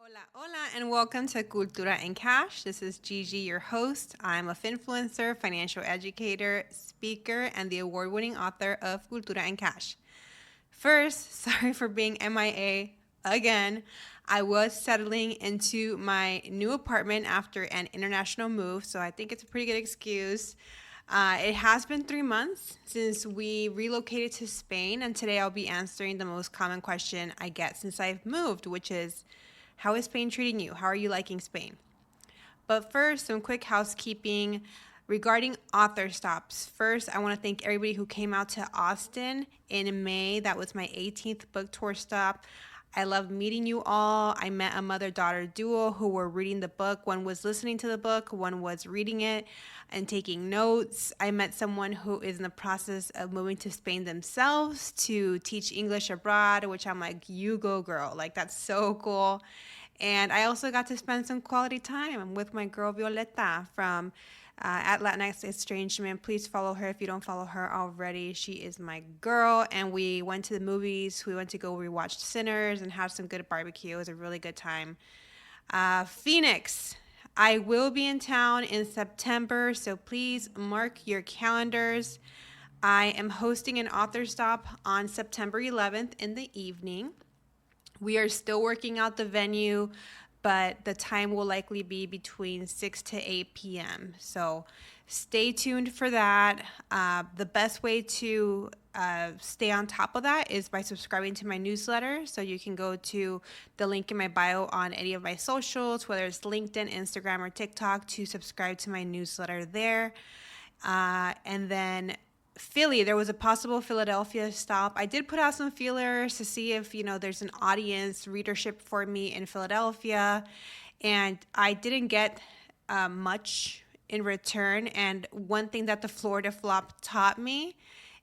Hola, hola, and welcome to Cultura Cash. This is Gigi, your host. I'm a finfluencer, financial educator, speaker, and the award-winning author of Cultura Cash. First, sorry for being MIA again. I was settling into my new apartment after an international move, so I think it's a pretty good excuse. It has been 3 months since we relocated to Spain, and today I'll be answering the most common question I get since I've moved, which is, how is Spain treating you? How are you liking Spain? But first, some quick housekeeping regarding author stops. First, I want to thank everybody who came out to Austin in May. That was my 18th book tour stop. I love meeting you all. I met a mother-daughter duo who were reading the book. One was listening to the book, one was reading it and taking notes. I met someone who is in the process of moving to Spain themselves to teach English abroad, which I'm like, you go girl. Like, that's so cool. And I also got to spend some quality time with my girl Violeta from at Latinx Estrangement. Please follow her if you don't follow her already. She is my girl. And we went to the movies. We went to go rewatch Sinners and have some good barbecue. It was a really good time. Phoenix. I will be in town in September, so please mark your calendars. I am hosting an author stop on September 11th in the evening. We are still working out the venue, but the time will likely be between 6 to 8 p.m. So stay tuned for that. The best way to stay on top of that is by subscribing to my newsletter. So you can go to the link in my bio on any of my socials, whether it's LinkedIn, Instagram, or TikTok, to subscribe to my newsletter there. And then Philly, there was a possible Philadelphia stop. I did put out some feelers to see if, there's an audience readership for me in Philadelphia. And I didn't get much in return. And one thing that the Florida flop taught me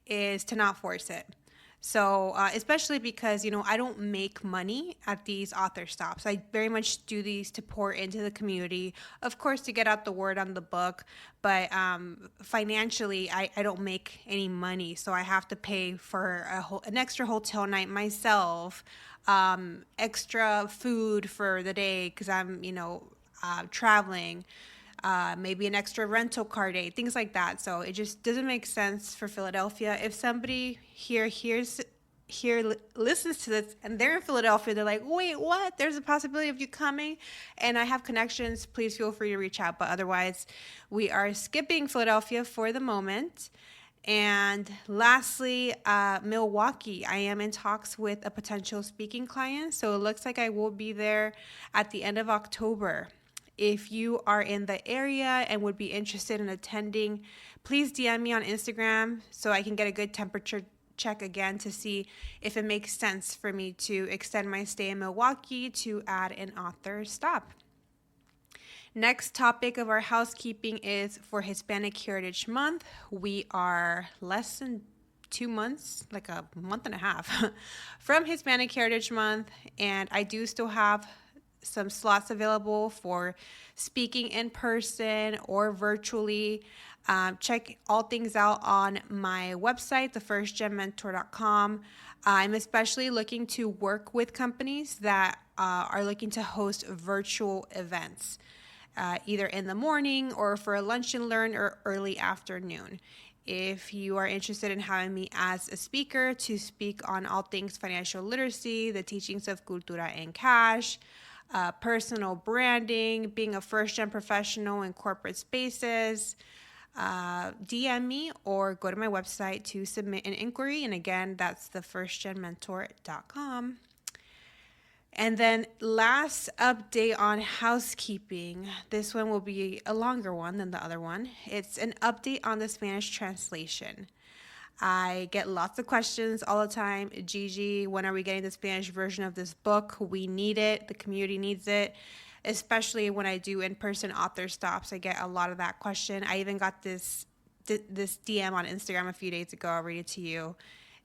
is to not force it. So, especially because, I don't make money at these author stops. I very much do these to pour into the community, of course, to get out the word on the book. But financially, I don't make any money. So I have to pay for an extra hotel night myself, extra food for the day because I'm, traveling. Maybe an extra rental car day, things like that. So it just doesn't make sense for Philadelphia. If somebody here listens to this and they're in Philadelphia, they're like, wait, what? There's a possibility of you coming? And I have connections. Please feel free to reach out. But otherwise, we are skipping Philadelphia for the moment. And lastly, Milwaukee. I am in talks with a potential speaking client. So it looks like I will be there at the end of October. If you are in the area and would be interested in attending, please DM me on Instagram so I can get a good temperature check again to see if it makes sense for me to extend my stay in Milwaukee to add an author stop. Next topic of our housekeeping is for Hispanic Heritage Month. We are less than 2 months, like a month and a half from Hispanic Heritage Month, and I do still have some slots available for speaking in person or virtually. Check all things out on my website, thefirstgenmentor.com. I'm especially looking to work with companies that are looking to host virtual events, either in the morning or for a lunch and learn or early afternoon. If you are interested in having me as a speaker to speak on all things financial literacy, the teachings of Cultura Cash, personal branding, being a first-gen professional in corporate spaces, DM me or go to my website to submit an inquiry. And again, that's thefirstgenmentor.com. And then last update on housekeeping. This one will be a longer one than the other one. It's an update on the Spanish translation. I get lots of questions all the time. Gigi, when are we getting the Spanish version of this book? We need it. The community needs it, especially when I do in-person author stops. I get a lot of that question. I even got this DM on Instagram a few days ago. I'll read it to you.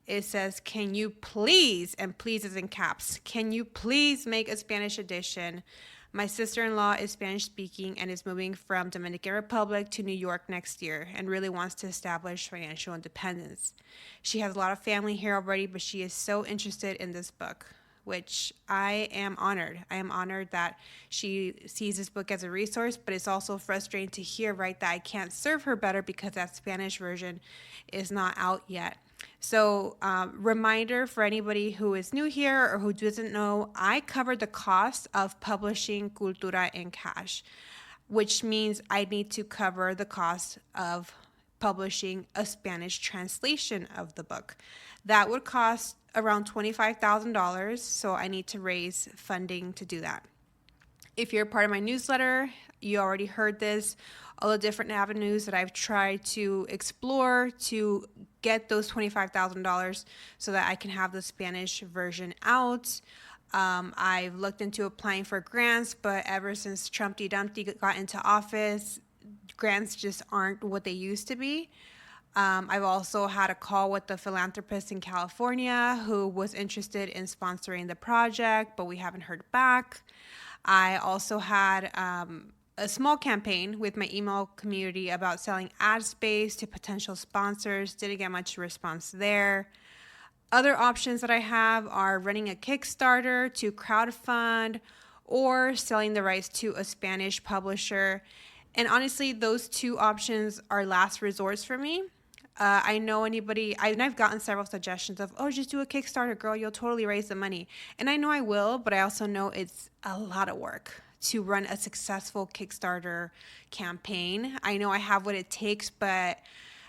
It says, can you please, and please is in caps, can you please make a Spanish edition? My sister-in-law is Spanish speaking and is moving from Dominican Republic to New York next year and really wants to establish financial independence. She has a lot of family here already, but she is so interested in this book. which I am honored. I am honored that she sees this book as a resource, but it's also frustrating to hear, right, that I can't serve her better because that Spanish version is not out yet. So, reminder for anybody who is new here or who doesn't know, I covered the cost of publishing Cultura en Cash, which means I need to cover the cost of publishing a Spanish translation of the book. That would cost around $25,000, so I need to raise funding to do that. If you're part of my newsletter, you already heard this, all the different avenues that I've tried to explore to get those $25,000 so that I can have the Spanish version out. I've looked into applying for grants, but ever since Trumpty Dumpty got into office, grants just aren't what they used to be. I've also had a call with the philanthropist in California who was interested in sponsoring the project, but we haven't heard back. I also had a small campaign with my email community about selling ad space to potential sponsors. Didn't get much response there. Other options that I have are running a Kickstarter to crowdfund or selling the rights to a Spanish publisher. And honestly, those two options are last resorts for me. I know I've gotten several suggestions of, oh, just do a Kickstarter, girl, you'll totally raise the money. And I know I will, but I also know it's a lot of work to run a successful Kickstarter campaign. I know I have what it takes, but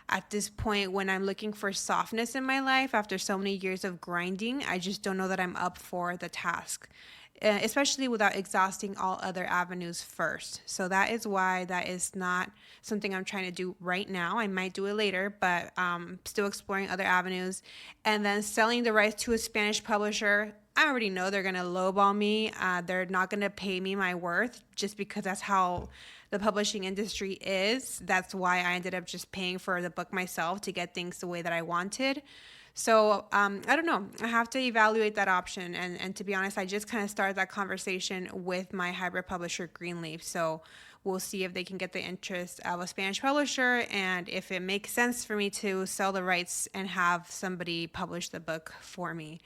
at this point, when I'm looking for softness in my life after so many years of grinding, I just don't know that I'm up for the task, especially without exhausting all other avenues first. So that is why that is not something I'm trying to do right now. I might do it later, but still exploring other avenues. And then selling the rights to a Spanish publisher, I already know they're going to lowball me. They're not going to pay me my worth just because that's how the publishing industry is. That's why I ended up just paying for the book myself to get things the way that I wanted. So I don't know. I have to evaluate that option. And to be honest, I just kind of started that conversation with my hybrid publisher, Greenleaf. So we'll see if they can get the interest of a Spanish publisher and if it makes sense for me to sell the rights and have somebody publish the book for me.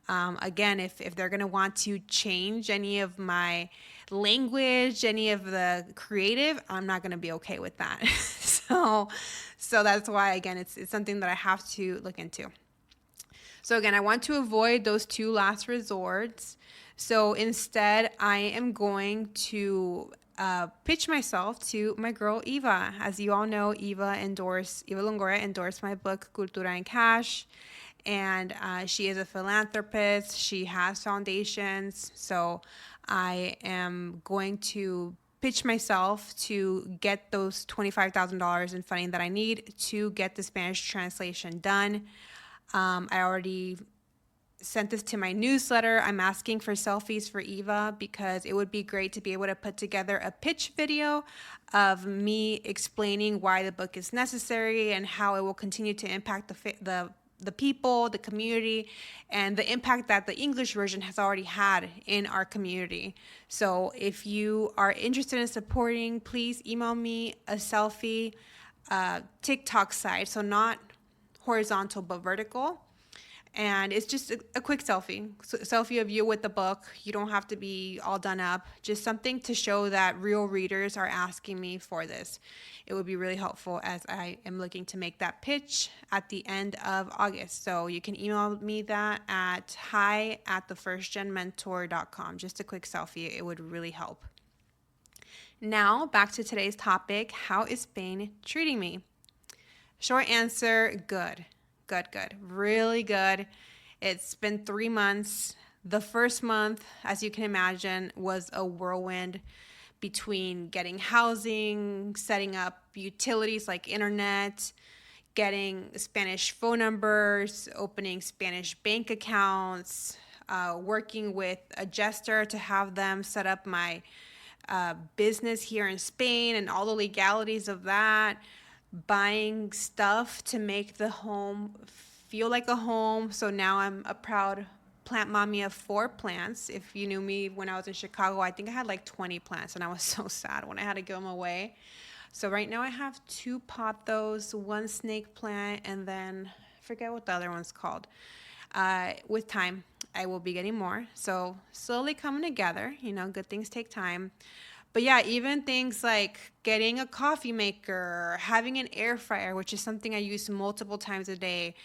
Again, if they're going to want to change any of my language, any of the creative, I'm not going to be okay with that. So that's why, again, it's something that I have to look into. So again, I want to avoid those two last resorts. So instead, I am going to pitch myself to my girl, Eva. As you all know, Eva Longoria endorsed my book, Cultura en Cash. And she is a philanthropist. She has foundations. So I am going to pitch myself to get those $25,000 in funding that I need to get the Spanish translation done. I already sent this to my newsletter. I'm asking for selfies for Eva because it would be great to be able to put together a pitch video of me explaining why the book is necessary and how it will continue to impact the people, the community, and the impact that the English version has already had in our community. So if you are interested in supporting, please email me a selfie, TikTok side, so not horizontal but vertical. And it's just a quick selfie. So, selfie of you with the book. You don't have to be all done up. Just something to show that real readers are asking me for this. It would be really helpful as I am looking to make that pitch at the end of August. So you can email me that at hi@thefirstgenmentor.com. Just a quick selfie. It would really help. Now, back to today's topic. How is Spain treating me? Short answer, good. Good. Really good. It's been 3 months. The first month, as you can imagine, was a whirlwind between getting housing, setting up utilities like internet, getting Spanish phone numbers, opening Spanish bank accounts, working with a gestor to have them set up my business here in Spain and all the legalities of that. Buying stuff to make the home feel like a home. So now I'm a proud plant mommy of 4 plants. If you knew me when I was in Chicago, I think I had like 20 plants and I was so sad when I had to give them away. So right now I have 2 pothos, 1 snake plant, and then I forget what the other one's called. With time. I will be getting more. So slowly coming together, good things take time. But yeah, even things like getting a coffee maker, having an air fryer, which is something I use multiple times a day,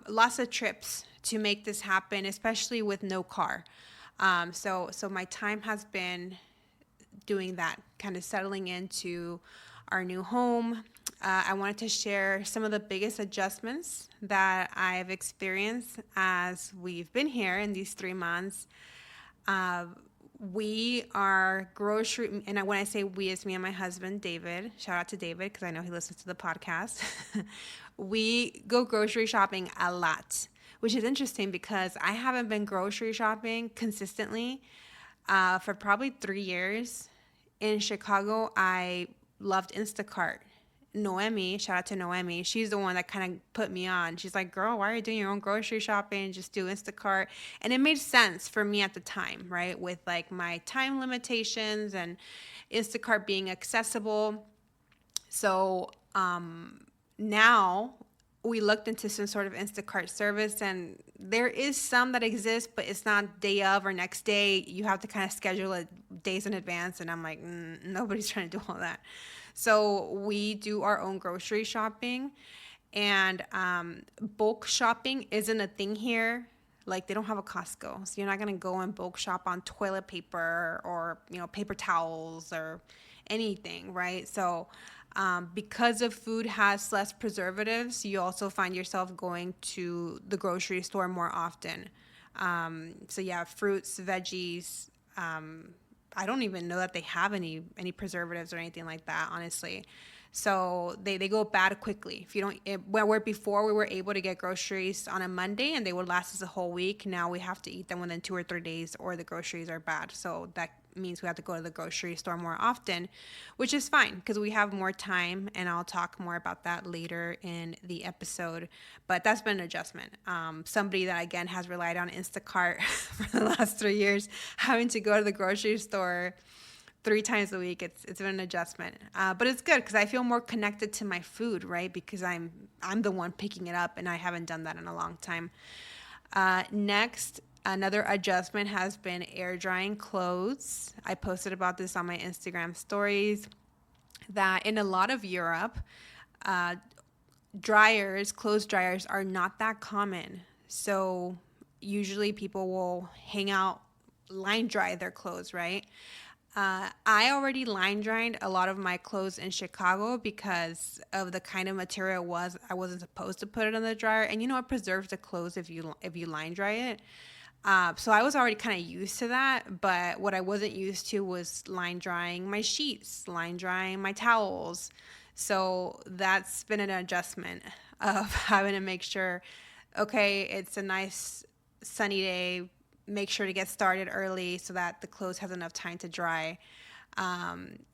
lots of trips to make this happen, especially with no car. So my time has been doing that, kind of settling into our new home. I wanted to share some of the biggest adjustments that I've experienced as we've been here in these 3 months. Uh, we are grocery, and when I say we, it's me and my husband, David. Shout out to David because I know he listens to the podcast. We go grocery shopping a lot, which is interesting because I haven't been grocery shopping consistently for probably 3 years. In Chicago, I loved Instacart. Noemi, shout out to Noemi. She's the one that kind of put me on. She's like, girl, why are you doing your own grocery shopping? Just do Instacart. And it made sense for me at the time, right? With like my time limitations and Instacart being accessible. So now we looked into some sort of Instacart service, and there is some that exists, but it's not day of or next day. You have to kind of schedule it days in advance, and I'm like, nobody's trying to do all that. So we do our own grocery shopping, and bulk shopping isn't a thing here. Like, they don't have a Costco, so you're not gonna go and bulk shop on toilet paper or paper towels or anything, right? So because of food has less preservatives, you also find yourself going to the grocery store more often. So yeah, fruits, veggies. I don't even know that they have any preservatives or anything like that, honestly. So they go bad quickly. If you don't, where before we were able to get groceries on a Monday and they would last us a whole week, now we have to eat them within 2 or 3 days, or the groceries are bad. So that means we have to go to the grocery store more often, which is fine because we have more time, and I'll talk more about that later in the episode. But that's been an adjustment. Somebody that, again, has relied on Instacart for the last 3 years, having to go to the grocery store 3 times a week, it's been an adjustment, but it's good because I feel more connected to my food, right? Because I'm the one picking it up, and I haven't done that in a long time. Next, another adjustment has been air drying clothes. I posted about this on my Instagram stories, that in a lot of Europe, clothes dryers are not that common. So usually people will hang out, line dry their clothes, right? I already line dried a lot of my clothes in Chicago because of the kind of material it was. I wasn't supposed to put it in the dryer, and it preserves the clothes if you line dry it. So I was already kind of used to that, but what I wasn't used to was line drying my sheets, line drying my towels. So that's been an adjustment of having to make sure, okay, it's a nice sunny day, make sure to get started early so that the clothes has enough time to dry.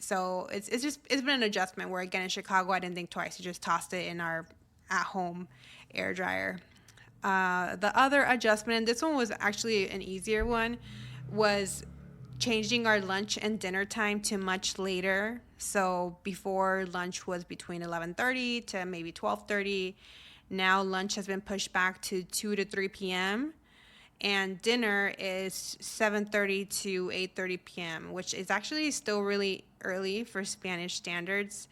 So it's been an adjustment where, again, in Chicago, I didn't think twice. You just tossed it in our at-home air dryer. The other adjustment, and this one was actually an easier one, was changing our lunch and dinner time to much later. So before, lunch was between 11:30 to maybe 12:30. Now lunch has been pushed back to 2 to 3 p.m. and dinner is 7:30 to 8:30 p.m., which is actually still really early for Spanish standards.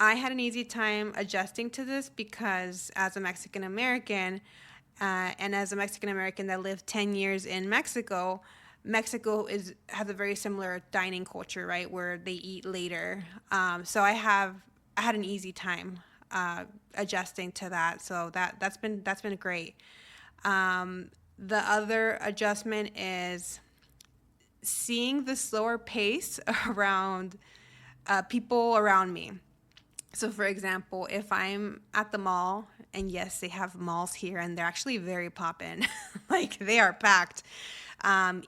I had an easy time adjusting to this because, as a Mexican American, and as a Mexican American that lived 10 years in Mexico, Mexico has a very similar dining culture, right, where they eat later. So I had an easy time adjusting to that. So that's been great. The other adjustment is seeing the slower pace around people around me. So, for example, if I'm at the mall, and yes, they have malls here, and they're actually very poppin', like they are packed.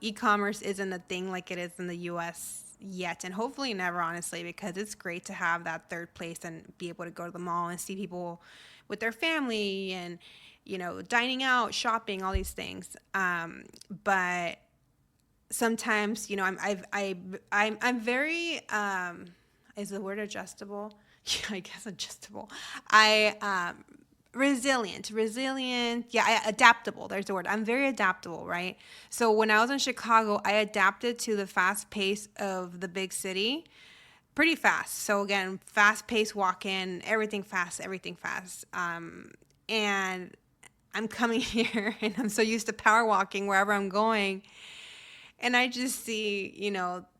E-commerce isn't a thing like it is in the U.S. yet, and hopefully never, honestly, because it's great to have that third place and be able to go to the mall and see people with their family and dining out, shopping, all these things. But sometimes, I'm very, is the word adjustable? Yeah, I guess adjustable. resilient. Yeah, adaptable. There's the word. I'm very adaptable, right? So when I was in Chicago, I adapted to the fast pace of the big city pretty fast. So again, fast pace walk in, everything fast, everything fast. And I'm coming here and I'm so used to power walking wherever I'm going. And I just see,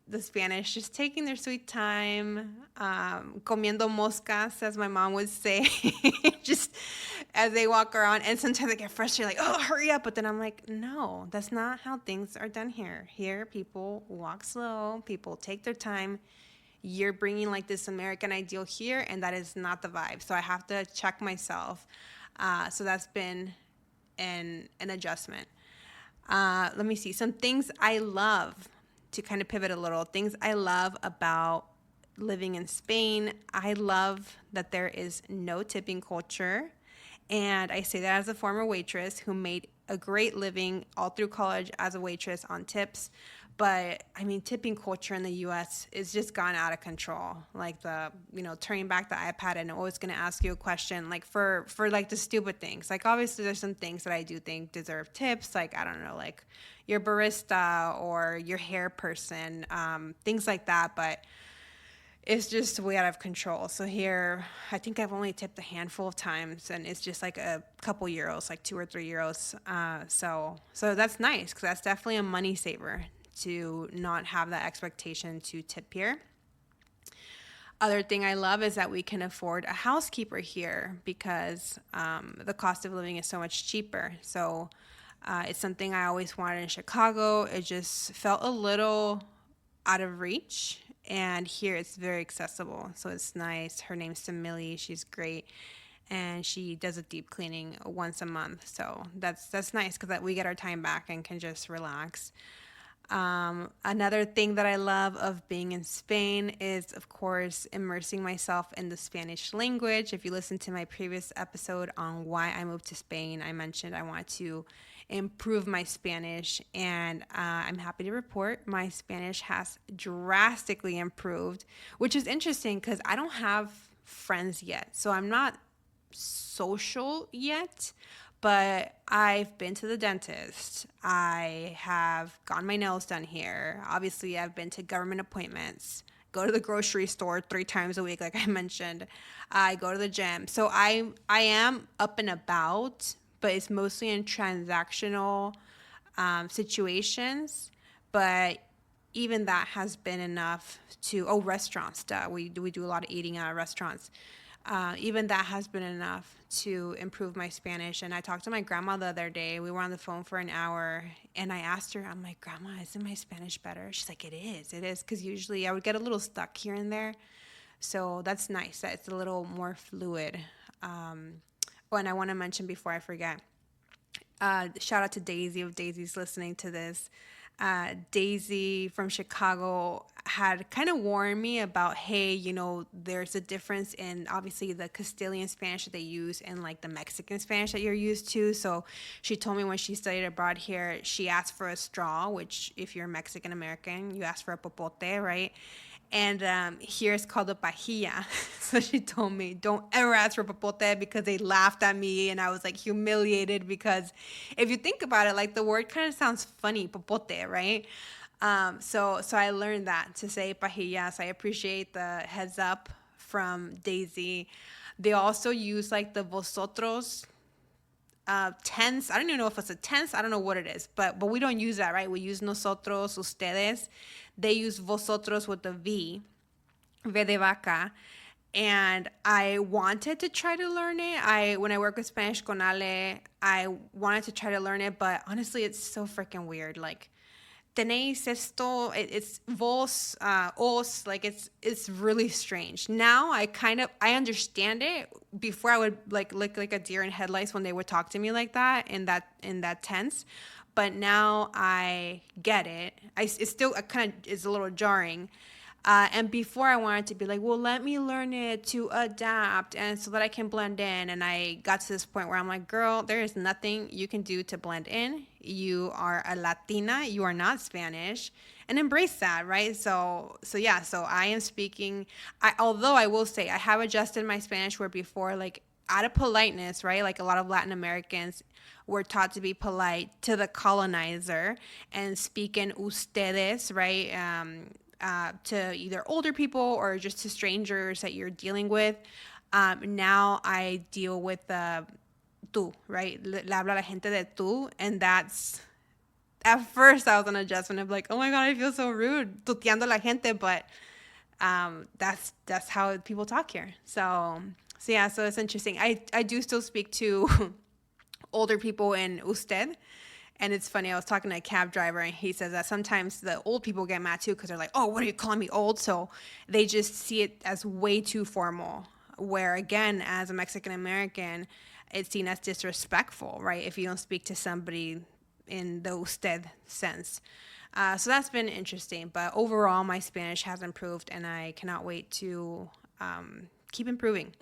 the Spanish just taking their sweet time, comiendo moscas, as my mom would say, just as they walk around. And sometimes I get frustrated, like, oh, hurry up. But then I'm like, no, that's not how things are done here. Here, people walk slow, people take their time. You're bringing like this American ideal here, and that is not the vibe. So I have to check myself. So that's been an adjustment. Let me see. Some things I love, to kind of pivot a little. Things I love about living in Spain. I love that there is no tipping culture. And I say that as a former waitress who made a great living all through college as a waitress on tips. But I mean, tipping culture in the U.S. is just gone out of control. Like turning back the iPad and always going to ask you a question, like for like the stupid things. Like obviously there's some things that I do think deserve tips. Like, I don't know, like your barista or your hair person, things like that. But it's just way out of control. So here, I think I've only tipped a handful of times, and it's just like a couple euros, like 2 or 3 euros. So that's nice, because that's definitely a money saver to not have that expectation to tip here. Other thing I love is that we can afford a housekeeper here because the cost of living is so much cheaper. So it's something I always wanted in Chicago. It just felt a little out of reach. And here it's very accessible. So it's nice. Her name's Samili. She's great. And she does a deep cleaning once a month. So that's nice because we get our time back and can just relax. Another thing that I love of being in Spain is, of course, immersing myself in the Spanish language. If you listen to my previous episode on why I moved to Spain, I mentioned I want to improve my Spanish, and I'm happy to report my Spanish has drastically improved, which is interesting because I don't have friends yet. So I'm not social yet, but I've been to the dentist. I have gotten my nails done here. Obviously, I've been to government appointments, go to the grocery store 3 times a week, like I mentioned. I go to the gym. So I am up and about, but it's mostly in transactional situations. But even that has been enough restaurants. We do a lot of eating at restaurants. Even that has been enough to improve my Spanish. And I talked to my grandma the other day. We were on the phone for an hour, and I asked her, I'm like, Grandma, isn't my Spanish better? She's like, it is. Because usually I would get a little stuck here and there. So that's nice that it's a little more fluid. And I want to mention before I forget, shout out to Daisy, if Daisy's listening to this. Daisy from Chicago had kind of warned me about, hey, there's a difference in obviously the Castilian Spanish that they use and like the Mexican Spanish that you're used to. So she told me when she studied abroad here, she asked for a straw, which if you're Mexican American, you ask for a popote, right? And here it's called a pajilla. So she told me, don't ever ask for popote, because they laughed at me and I was like humiliated, because if you think about it, like the word kind of sounds funny, popote, right? So I learned that to say pajilla. So I appreciate the heads up from Daisy. They also use like the vosotros tense. I don't even know if it's a tense. I don't know what it is, but we don't use that, right? We use nosotros, ustedes. They use vosotros with the V de vaca. And I wanted to try to learn it. When I work with Spanish con Ale, I wanted to try to learn it, but honestly, it's so freaking weird. Like, tenéis esto, it's vos, os, like it's really strange. Now I understand it. Before I would like look like a deer in headlights when they would talk to me like that in that tense. But now I get it. It still kind of is a little jarring. And before I wanted to be like, well, let me learn it to adapt and so that I can blend in. And I got to this point where I'm like, girl, there is nothing you can do to blend in. You are a Latina. You are not Spanish. And embrace that, right? So I am speaking. Although I will say I have adjusted my Spanish where before, like, out of politeness, right? Like a lot of Latin Americans were taught to be polite to the colonizer and speak in ustedes, right? To either older people or just to strangers that you're dealing with. Now I deal with tú, right? Le habla la gente de tú, and that's at first I was an adjustment of like, oh my god, I feel so rude, tuteando la gente, but that's how people talk here. So yeah, so it's interesting. I do still speak to older people in usted. And it's funny, I was talking to a cab driver, and he says that sometimes the old people get mad too because they're like, oh, what are you calling me old? So they just see it as way too formal. Where, again, as a Mexican American, it's seen as disrespectful, right? If you don't speak to somebody in the usted sense. So that's been interesting. But overall, my Spanish has improved, and I cannot wait to keep improving.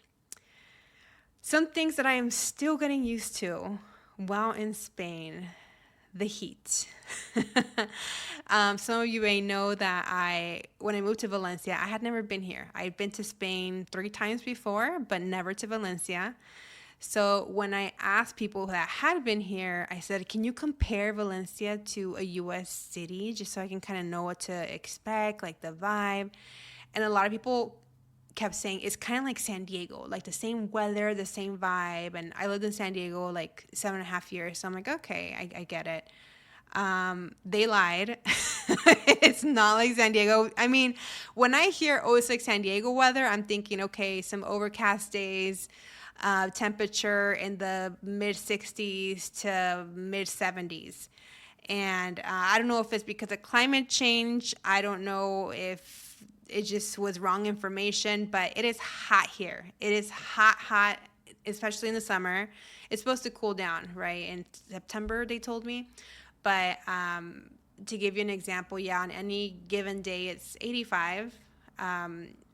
Some things that I am still getting used to while in Spain: the heat. Some of you may know that when I moved to Valencia, I had never been here. I'd been to Spain 3 times before, but never to Valencia. So when I asked people that had been here, I said, can you compare Valencia to a U.S. city just so I can kind of know what to expect, like the vibe? And a lot of people kept saying it's kind of like San Diego, like the same weather, the same vibe. And I lived in San Diego like 7.5 years. So I'm like, okay, I get it. They lied. It's not like San Diego. I mean, when I hear, oh, it's like San Diego weather, I'm thinking, okay, some overcast days, temperature in the mid 60s to mid 70s. And I don't know if it's because of climate change. I don't know if it just was wrong information, but it is hot here. It is hot, especially in the summer. It's supposed to cool down, right? In September, they told me. But to give you an example, yeah, on any given day, it's 85,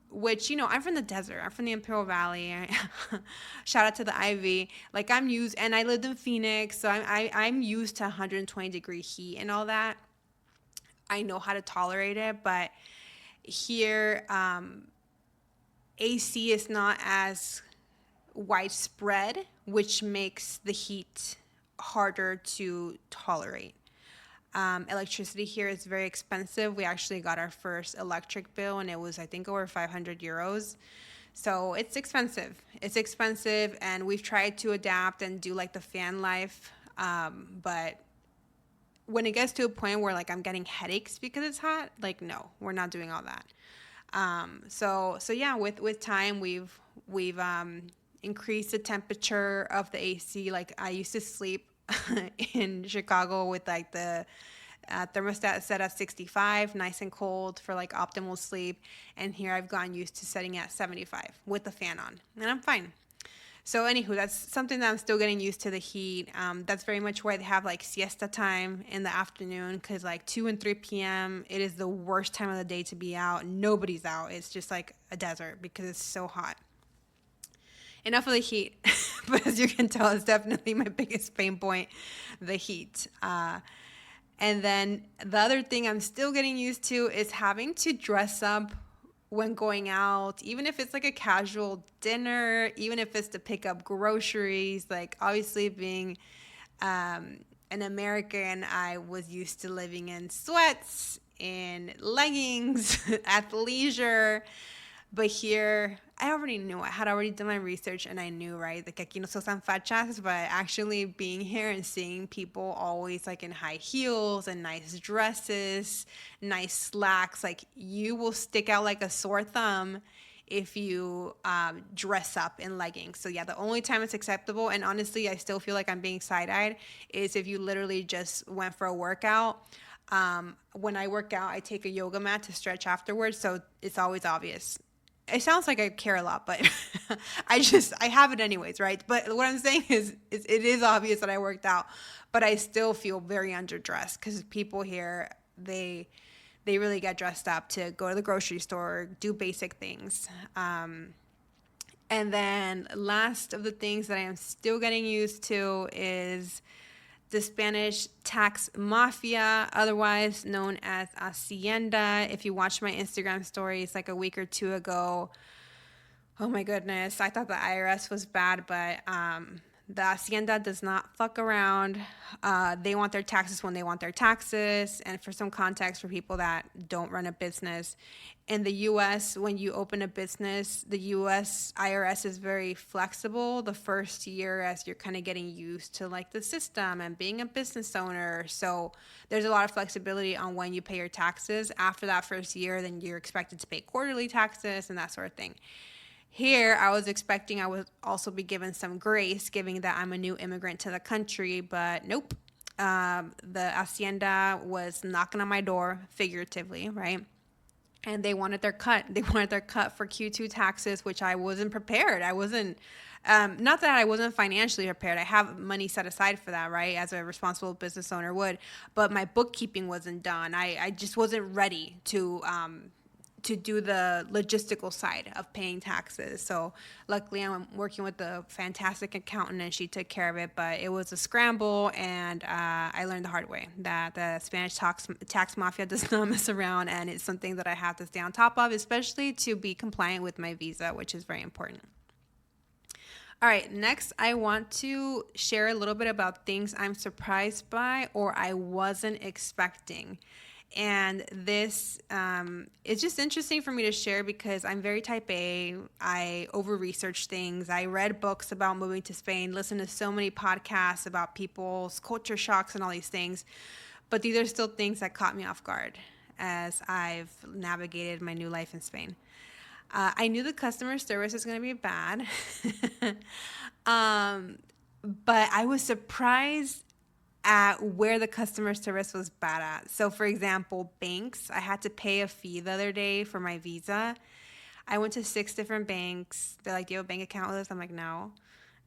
which, I'm from the desert. I'm from the Imperial Valley. Shout out to the Ivy. Like, I'm used, and I lived in Phoenix, so I'm used to 120-degree heat and all that. I know how to tolerate it, but here, AC is not as widespread, which makes the heat harder to tolerate. Electricity here is very expensive. We actually got our first electric bill, and it was, I think, over 500 euros. So it's expensive. And we've tried to adapt and do like the fan life, but when it gets to a point where like I'm getting headaches because it's hot, like no, we're not doing all that. So yeah, with time we've increased the temperature of the AC. Like I used to sleep in Chicago with like the thermostat set at 65, nice and cold for like optimal sleep. And here I've gotten used to setting at 75 with the fan on, and I'm fine. So anywho, that's something that I'm still getting used to, the heat. That's very much why they have like siesta time in the afternoon, because like 2 and 3 p.m. it is the worst time of the day to be out. Nobody's out. It's just like a desert because it's so hot. Enough of the heat, but as you can tell, it's definitely my biggest pain point, the heat. And then the other thing I'm still getting used to is having to dress up when going out, even if it's like a casual dinner, even if it's to pick up groceries. Like obviously being an American, I was used to living in sweats, in leggings, athleisure. But here, I already knew. I had already done my research, and I knew, right? Like, aquí no se usan fachas, but actually being here and seeing people always like in high heels and nice dresses, nice slacks, like you will stick out like a sore thumb if you dress up in leggings. So yeah, the only time it's acceptable, and honestly, I still feel like I'm being side-eyed, is if you literally just went for a workout. When I work out, I take a yoga mat to stretch afterwards, so it's always obvious. It sounds like I care a lot, but I have it anyways, right? But what I'm saying is it is obvious that I worked out, but I still feel very underdressed because people here, they really get dressed up to go to the grocery store, do basic things. And then last of the things that I am still getting used to is the Spanish tax mafia, otherwise known as Hacienda. If you watched my Instagram stories like a week or two ago, Oh my goodness. I thought the IRS was bad, but the Hacienda does not fuck around. They want their taxes when they want their taxes. And for some context for people that don't run a business, in the US, when you open a business, the US IRS is very flexible the first year as you're kind of getting used to like the system and being a business owner. So there's a lot of flexibility on when you pay your taxes. After that first year, then you're expected to pay quarterly taxes and that sort of thing. Here, I was expecting I would also be given some grace, given that I'm a new immigrant to the country, but nope. The Hacienda was knocking on my door, figuratively, right? And they wanted their cut. They wanted their cut for Q2 taxes, which I wasn't prepared. I wasn't, not that I wasn't financially prepared. I have money set aside for that, right? As a responsible business owner would. But my bookkeeping wasn't done. I just wasn't ready to do the logistical side of paying taxes. So luckily I'm working with a fantastic accountant and she took care of it, but it was a scramble and I learned the hard way that the Spanish tax mafia does not mess around, and it's something that I have to stay on top of, especially to be compliant with my visa, which is very important. All right, next I want to share a little bit about things I'm surprised by or I wasn't expecting. And this is just interesting for me to share because I'm very type A. I over research things. I read books about moving to Spain, listened to so many podcasts about people's culture shocks and all these things. But these are still things that caught me off guard as I've navigated my new life in Spain. I knew the customer service was going to be bad, but I was surprised at where the customer service was bad at. So, for example, banks, I had to pay a fee the other day for my visa. I went to 6 different banks. They're like, do you have a bank account with us? I'm like, no.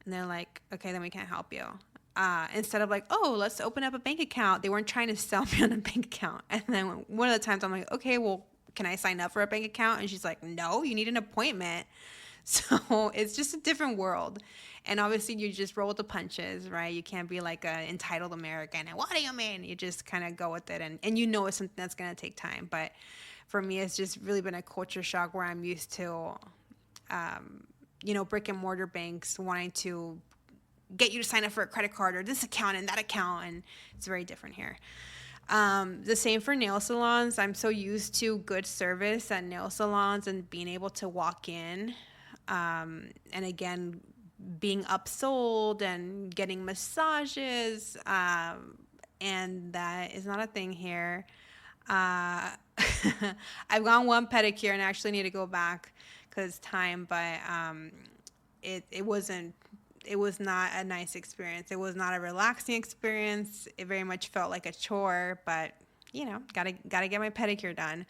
And they're like, okay, then we can't help you. Instead of like, oh, let's open up a bank account, they weren't trying to sell me on a bank account. And then one of the times I'm like, okay, well, can I sign up for a bank account? And she's like, no, you need an appointment. So it's just a different world. And obviously you just roll with the punches, right? You can't be like an entitled American and what do you mean? You just kind of go with it. And you know it's something that's going to take time. But for me, it's just really been a culture shock where I'm used to, brick and mortar banks wanting to get you to sign up for a credit card or this account and that account. And it's very different here. The same for nail salons. I'm so used to good service at nail salons and being able to walk in. And again, being upsold and getting massages. And that is not a thing here. I've gone one pedicure and I actually need to go back because time, but it was not a nice experience. It was not a relaxing experience. It very much felt like a chore, but gotta get my pedicure done.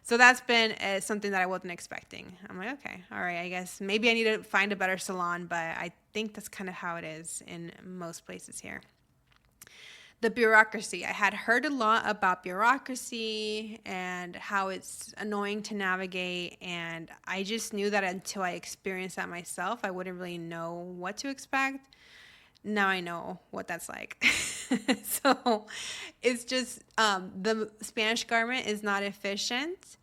So that's been something that I wasn't expecting. I'm like, okay, all right, I guess maybe I need to find a better salon, but I think that's kind of how it is in most places here. The bureaucracy. I had heard a lot about bureaucracy and how it's annoying to navigate, and I just knew that until I experienced that myself, I wouldn't really know what to expect. Now I know what that's like. So it's just the Spanish government is not efficient.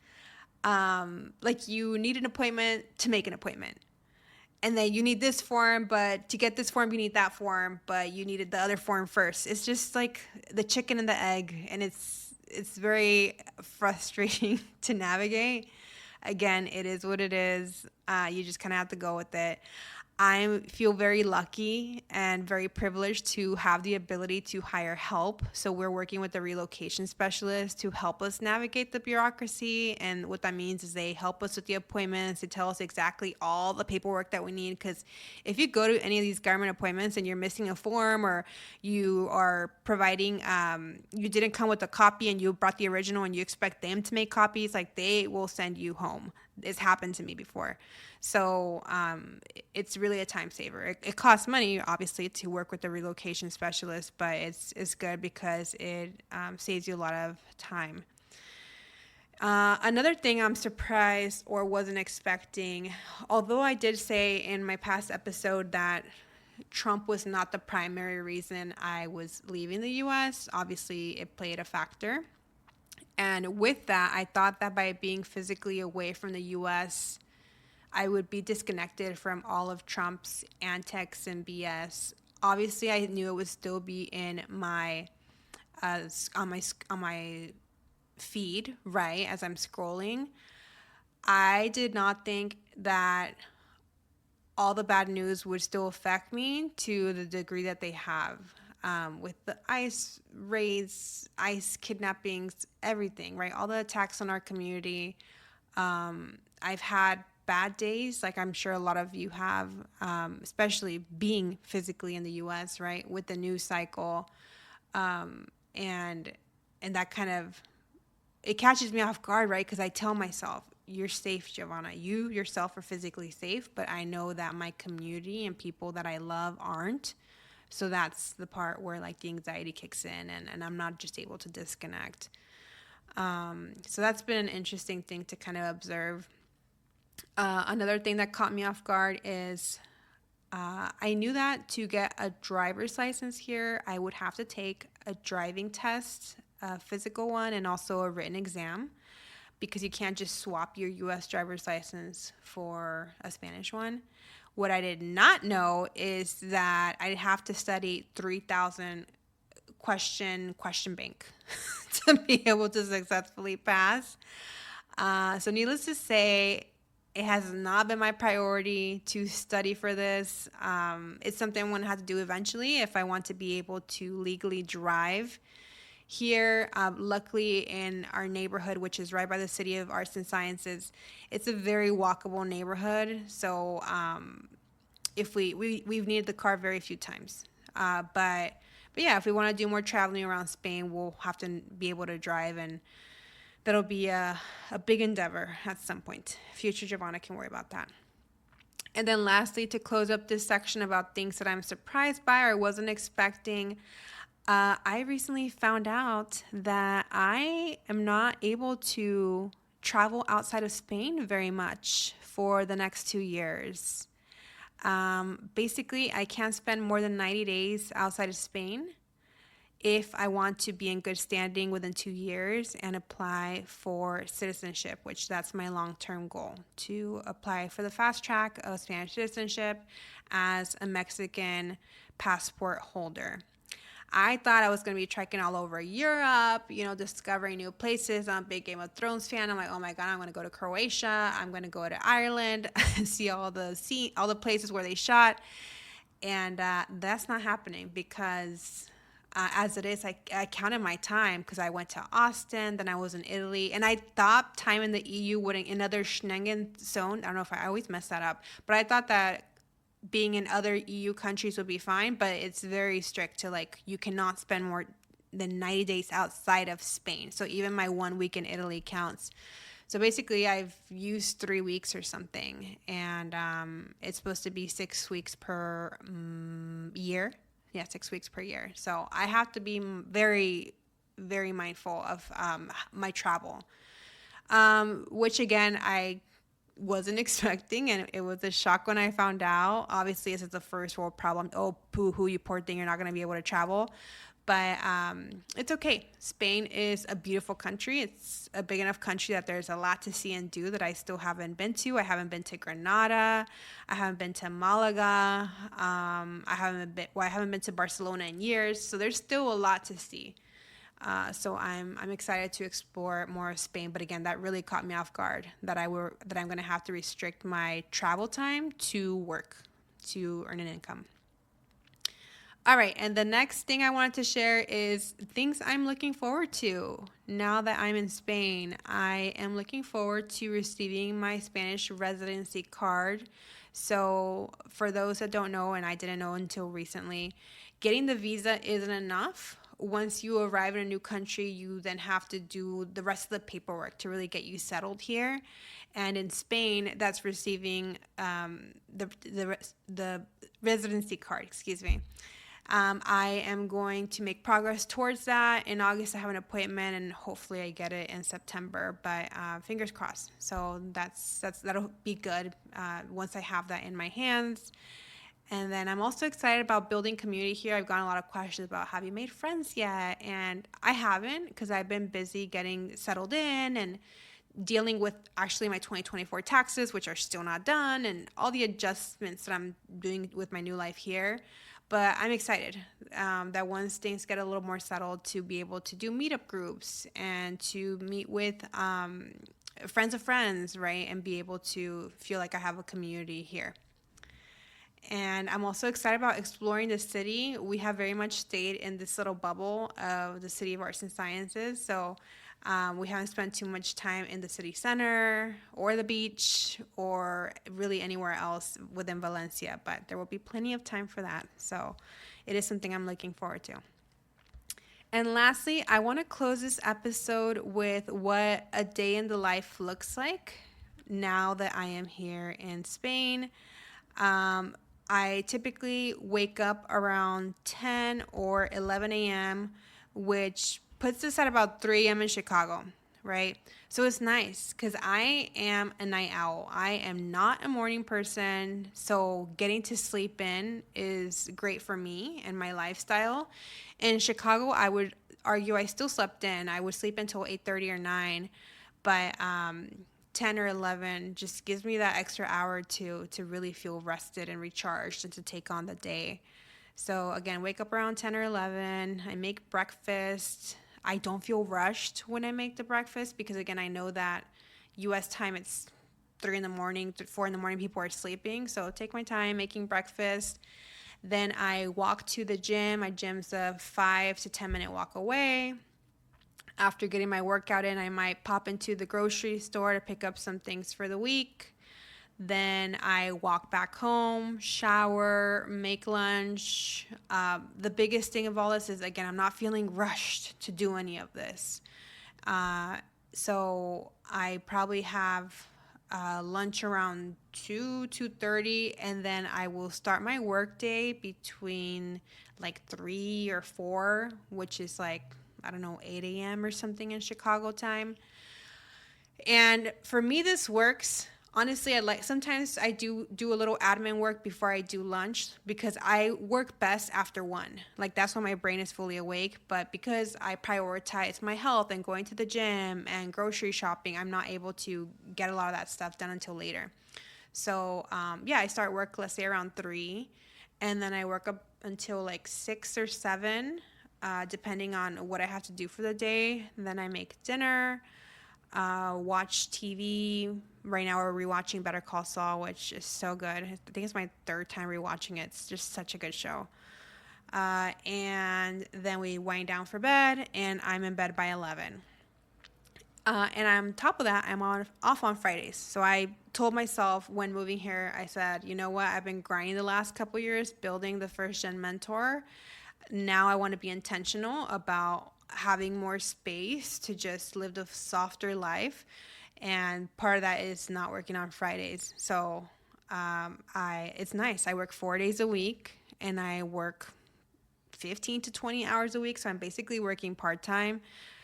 Like you need an appointment to make an appointment. And then you need this form, but to get this form, you need that form, but you needed the other form first. It's just like the chicken and the egg, and it's very frustrating to navigate. Again, it is what it is. You just kind of have to go with it. I feel very lucky and very privileged to have the ability to hire help. So we're working with a relocation specialist to help us navigate the bureaucracy. And what that means is they help us with the appointments. They tell us exactly all the paperwork that we need. Because if you go to any of these government appointments and you're missing a form or you are providing, you didn't come with a copy and you brought the original and you expect them to make copies, like they will send you home. It's happened to me before. So it's really a time saver. It costs money, obviously, to work with a relocation specialist, but it's good because it saves you a lot of time. Another thing I'm surprised or wasn't expecting, although I did say in my past episode that Trump was not the primary reason I was leaving the U.S., obviously it played a factor. And with that, I thought that by being physically away from the U.S., I would be disconnected from all of Trump's antics and BS. Obviously, I knew it would still be in my on my feed, right, as I'm scrolling. I did not think that all the bad news would still affect me to the degree that they have, with the ICE raids, ICE kidnappings, everything, right? All the attacks on our community. I've had bad days, like I'm sure a lot of you have, especially being physically in the US, right? With the news cycle. And that kind of, it catches me off guard, right? Because I tell myself, you're safe, Giovanna. You yourself are physically safe, but I know that my community and people that I love aren't. So that's the part where like the anxiety kicks in, and I'm not just able to disconnect. So that's been an interesting thing to kind of observe. Another thing that caught me off guard is I knew that to get a driver's license here, I would have to take a driving test, a physical one, and also a written exam, because you can't just swap your US driver's license for a Spanish one. What I did not know is that I'd have to study 3,000 question bank to be able to successfully pass. So needless to say, it has not been my priority to study for this. It's something I'm going to have to do eventually if I want to be able to legally drive here. Luckily, in our neighborhood, which is right by the City of Arts and Sciences, it's a very walkable neighborhood. So if we've needed the car very few times. But yeah, if we want to do more traveling around Spain, we'll have to be able to drive, and that'll be a big endeavor at some point. Future Giovanna can worry about that. And then lastly, to close up this section about things that I'm surprised by or wasn't expecting, I recently found out that I am not able to travel outside of Spain very much for the next 2 years. Basically, I can't spend more than 90 days outside of Spain if I want to be in good standing within 2 years and apply for citizenship, which that's my long-term goal, to apply for the fast track of Spanish citizenship as a Mexican passport holder. I thought I was going to be trekking all over Europe, discovering new places. I'm a big Game of Thrones fan. I'm like, oh my God, I'm going to go to Croatia. I'm going to go to Ireland, see all the places where they shot. And that's not happening because as it is, I counted my time because I went to Austin, then I was in Italy, and I thought time in the EU wouldn't, in other Schengen zone, I don't know if I always mess that up, but I thought that being in other EU countries would be fine, but it's very strict to like, you cannot spend more than 90 days outside of Spain. So even my 1 week in Italy counts. So basically I've used 3 weeks or something, and it's supposed to be 6 weeks per year. Yeah, 6 weeks per year. So I have to be very, very mindful of my travel, which again, I wasn't expecting, and it was a shock when I found out. Obviously, this is a first world problem. Oh, poo-hoo, you poor thing, you're not going to be able to travel. But it's okay. Spain is a beautiful country. It's a big enough country that there's a lot to see and do that I still haven't been to. I haven't been to Granada. I haven't been to Malaga. I haven't been to Barcelona in years. So there's still a lot to see. So I'm excited to explore more of Spain. But again, that really caught me off guard that I'm going to have to restrict my travel time to work to earn an income. All right, and the next thing I wanted to share is things I'm looking forward to now that I'm in Spain. I am looking forward to receiving my Spanish residency card. So for those that don't know, and I didn't know until recently, getting the visa isn't enough. Once you arrive in a new country, you then have to do the rest of the paperwork to really get you settled here. And in Spain, that's receiving the residency card, excuse me. I am going to make progress towards that. In August, I have an appointment, and hopefully I get it in September, but fingers crossed. So that'll be good once I have that in my hands. And then I'm also excited about building community here. I've gotten a lot of questions about, have you made friends yet? And I haven't, because I've been busy getting settled in and dealing with actually my 2024 taxes, which are still not done, and all the adjustments that I'm doing with my new life here. But I'm excited that once things get a little more settled, to be able to do meetup groups and to meet with friends of friends, right? And be able to feel like I have a community here. And I'm also excited about exploring the city. We have very much stayed in this little bubble of the City of Arts and Sciences. So we haven't spent too much time in the city center or the beach or really anywhere else within Valencia. But there will be plenty of time for that. So it is something I'm looking forward to. And lastly, I want to close this episode with what a day in the life looks like now that I am here in Spain. I typically wake up around 10 or 11 a.m., which puts us at about 3 a.m. in Chicago, right? So it's nice because I am a night owl. I am not a morning person, so getting to sleep in is great for me and my lifestyle. In Chicago, I would argue I still slept in. I would sleep until 8:30 or 9, but 10 or 11 just gives me that extra hour or two to really feel rested and recharged and to take on the day. So again, wake up around 10 or 11. I make breakfast. I don't feel rushed when I make the breakfast because, again, I know that U.S. time it's 3 in the morning, 4 in the morning, people are sleeping. So take my time making breakfast. Then I walk to the gym. My gym's a 5 to 10 minute walk away. After getting my workout in, I might pop into the grocery store to pick up some things for the week. Then I walk back home, shower, make lunch. The biggest thing of all this is, again, I'm not feeling rushed to do any of this. So I probably have lunch around 2:30, and then I will start my work day between like 3 or 4, which is like, I don't know, 8 a.m. or something in Chicago time. And for me, this works. Honestly, sometimes I do a little admin work before I do lunch because I work best after 1. Like, that's when my brain is fully awake. But because I prioritize my health and going to the gym and grocery shopping, I'm not able to get a lot of that stuff done until later. So, I start work, let's say, around 3. And then I work up until like 6 or 7, depending on what I have to do for the day. And then I make dinner. Watch TV. Right now we're rewatching Better Call Saul, which is so good. I think it's my 3rd time rewatching it. It's just such a good show. And then we wind down for bed, and I'm in bed by 11. And on top of that, I'm off on Fridays. So I told myself when moving here, I said, you know what? I've been grinding the last couple years building the first gen mentor. Now I want to be intentional about having more space to just live the softer life, and part of that is not working on Fridays. So it's nice. I work 4 days a week, and I work 15 to 20 hours a week, so I'm basically working part-time.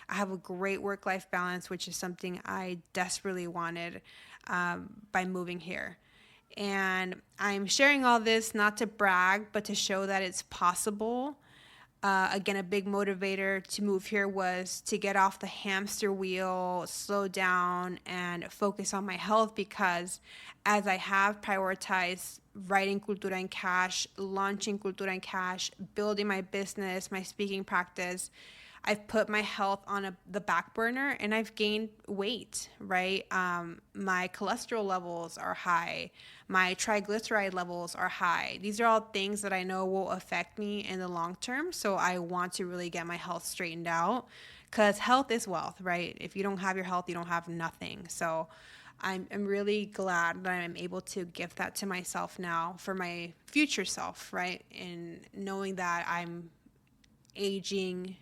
I have a great work-life balance, which is something I desperately wanted by moving here. And I'm sharing all this not to brag, but to show that it's possible. Again, a big motivator to move here was to get off the hamster wheel, slow down, and focus on my health, because as I have prioritized writing Cultura Cash, launching Cultura Cash, building my business, my speaking practice, I've put my health on the back burner, and I've gained weight, right? My cholesterol levels are high. My triglyceride levels are high. These are all things that I know will affect me in the long term. So I want to really get my health straightened out, because health is wealth, right? If you don't have your health, you don't have nothing. So I'm really glad that I'm able to give that to myself now for my future self, right? And knowing that I'm aging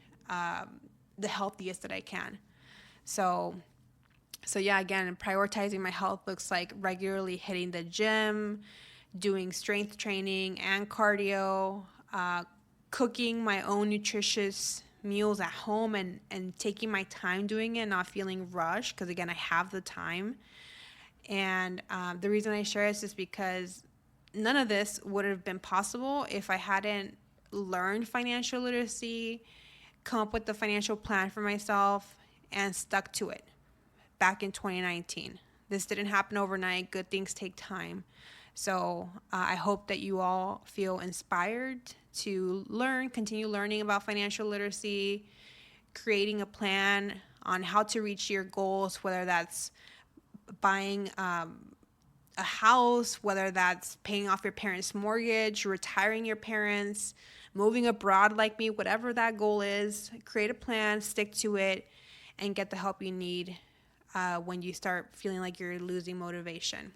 the healthiest that I can. So yeah, again, prioritizing my health looks like regularly hitting the gym, doing strength training and cardio, cooking my own nutritious meals at home, and taking my time doing it, not feeling rushed, because again, I have the time. And the reason I share this is because none of this would have been possible if I hadn't learned financial literacy, come up with the financial plan for myself, and stuck to it. back in 2019. This didn't happen overnight. Good things take time. So I hope that you all feel inspired to continue learning about financial literacy, creating a plan on how to reach your goals, whether that's buying a house, whether that's paying off your parents' mortgage, retiring your parents, moving abroad like me, whatever that goal is. Create a plan, stick to it, and get the help you need when you start feeling like you're losing motivation.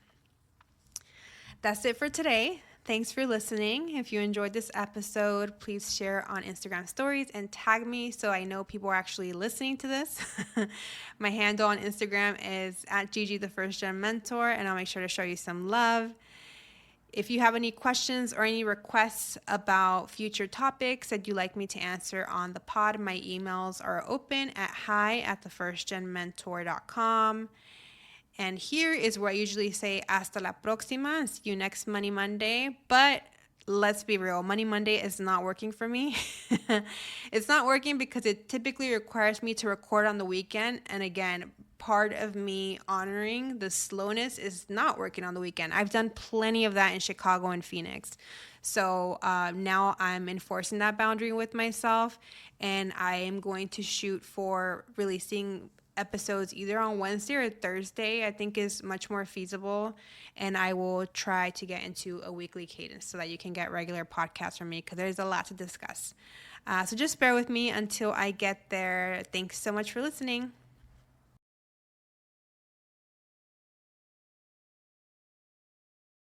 That's it for today. Thanks for listening. If you enjoyed this episode, please share on Instagram stories and tag me so I know people are actually listening to this. My handle on Instagram is at Gigi the First Gen Mentor, and I'll make sure to show you some love. If you have any questions or any requests about future topics that you'd like me to answer on the pod, my emails are open at hi@thefirstgenmentor.com. And here is where I usually say hasta la próxima, see you next Money Monday. But let's be real, Money Monday is not working for me. It's not working because it typically requires me to record on the weekend. And again, part of me honoring the slowness is not working on the weekend. I've done plenty of that in Chicago and Phoenix. So now I'm enforcing that boundary with myself, and I am going to shoot for releasing episodes either on Wednesday or Thursday. I think is much more feasible, and I will try to get into a weekly cadence so that you can get regular podcasts from me because there's a lot to discuss. So just bear with me until I get there. Thanks so much for listening.